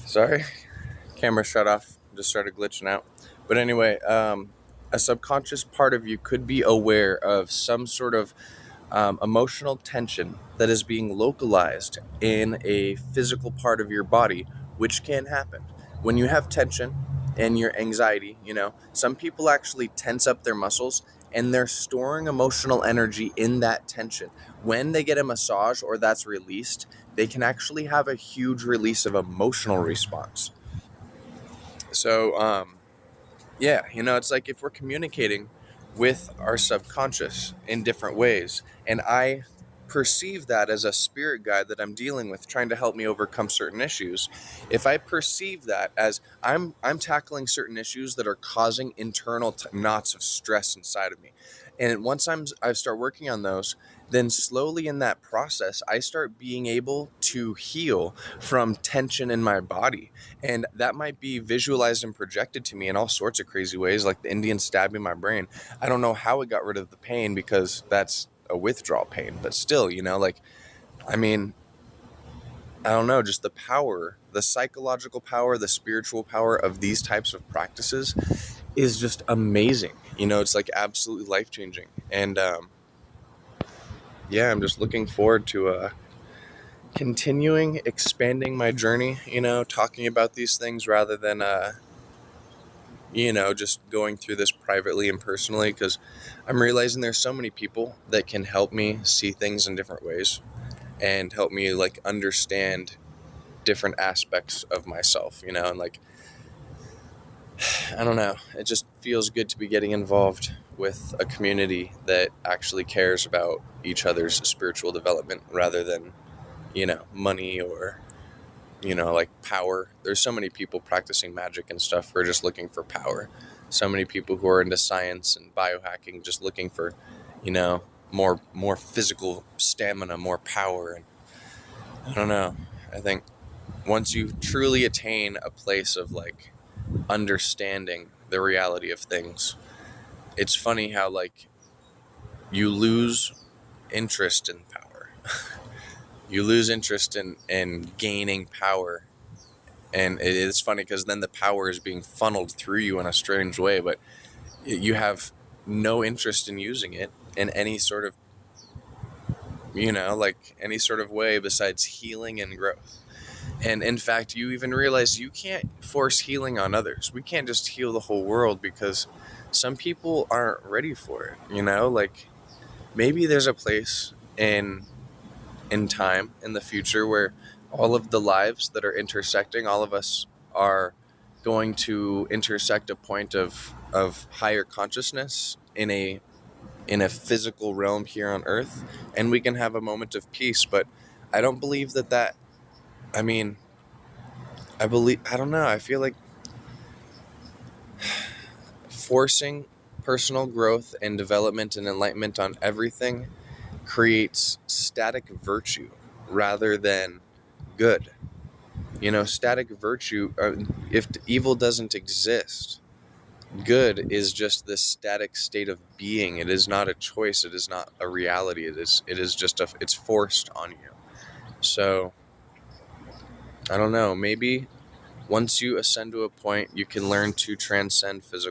Sorry, camera shut off. Just started glitching out. But anyway, a subconscious part of you could be aware of some sort of emotional tension that is being localized in a physical part of your body, which can happen. When you have tension and your anxiety, some people actually tense up their muscles and they're storing emotional energy in that tension. When they get a massage or that's released, they can actually have a huge release of emotional response. So, yeah, it's like if we're communicating with our subconscious in different ways, and I perceive that as a spirit guide that I'm dealing with, trying to help me overcome certain issues. If I perceive that as I'm tackling certain issues that are causing internal knots of stress inside of me, and once I start working on those, then slowly in that process, I start being able to heal from tension in my body. And that might be visualized and projected to me in all sorts of crazy ways, like the Indian stabbing my brain. I don't know how it got rid of the pain because that's a withdrawal pain. But still, I mean, I don't know, just the power, the psychological power, the spiritual power of these types of practices is just amazing. It's like absolutely life changing. And yeah, I'm just looking forward to continuing expanding my journey, talking about these things rather than just going through this privately and personally, because I'm realizing there's so many people that can help me see things in different ways and help me like understand different aspects of myself, and like, I don't know, it just feels good to be getting involved with a community that actually cares about each other's spiritual development rather than, money or like power. There's so many people practicing magic and stuff who are just looking for power. So many people who are into science and biohacking just looking for, more physical stamina, more power. And I don't know. I think once you truly attain a place of like understanding the reality of things, it's funny how like you lose interest in power. You lose interest in gaining power. And it's funny because then the power is being funneled through you in a strange way, but you have no interest in using it in any sort of, like any sort of way besides healing and growth. And in fact, you even realize you can't force healing on others. We can't just heal the whole world because some people aren't ready for it, like maybe there's a place in time in the future where all of the lives that are intersecting, all of us are going to intersect a point of higher consciousness in a physical realm here on earth, and we can have a moment of peace. But I don't believe that I mean, I don't know, I feel like forcing personal growth and development and enlightenment on everything creates static virtue rather than good. Static virtue, if evil doesn't exist, good is just this static state of being. It is not a choice. It is not a reality. It is just it's forced on you. So, I don't know, maybe once you ascend to a point, you can learn to transcend physical